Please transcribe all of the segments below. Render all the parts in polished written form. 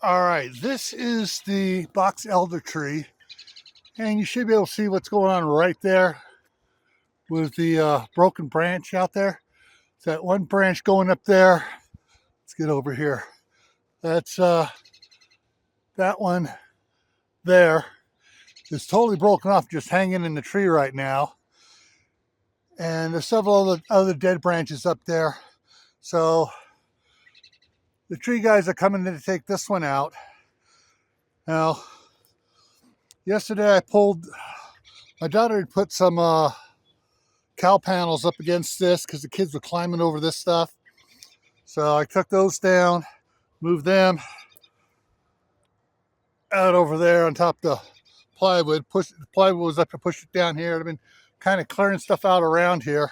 All right, this is the box elder tree, and you should be able to see what's going on right there with the broken branch out there. It's that one branch going up there. Let's get over here. That's that one there is totally broken off, just hanging in the tree right now. And there's several other dead branches up there. So the tree guys are coming in to take this one out. Now, yesterday my daughter had put some cow panels up against this because the kids were climbing over this stuff. So I took those down, moved them out over there on top of the plywood. The plywood was up to push it down here. I've been kind of clearing stuff out around here.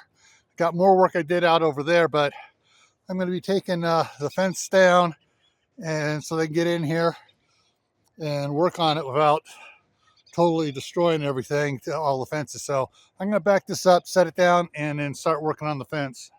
Got more work I did out over there, but I'm going to be taking the fence down, and so they can get in here and work on it without totally destroying everything to all the fences. So I'm going to back this up, set it down, and then start working on the fence.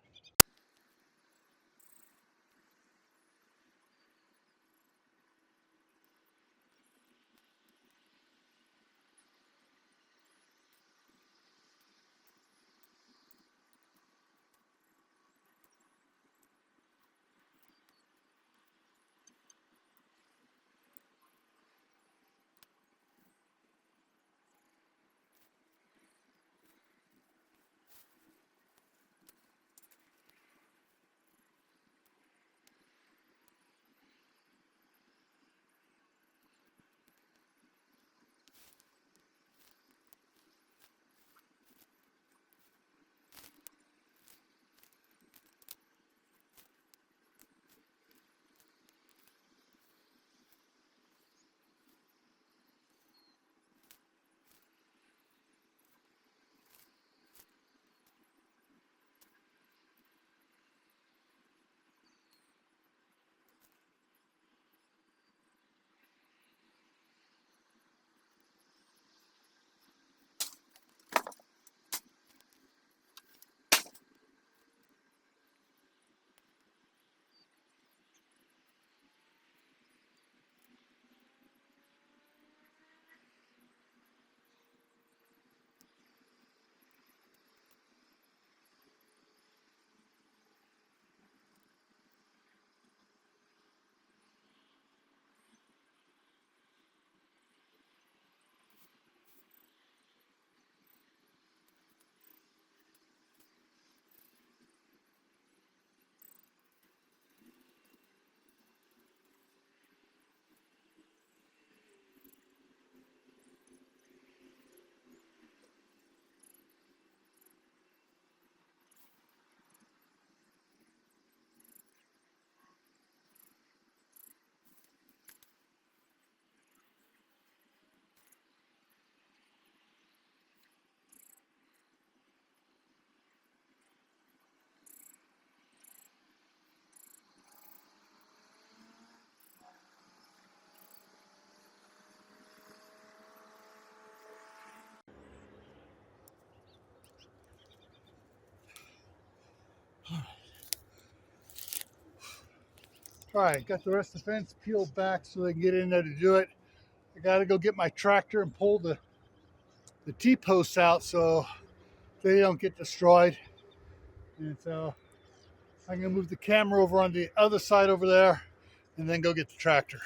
All right, got the rest of the fence peeled back so they can get in there to do it. I got to go get my tractor and pull the T-posts out so they don't get destroyed. And so I'm going to move the camera over on the other side over there and then go get the tractor.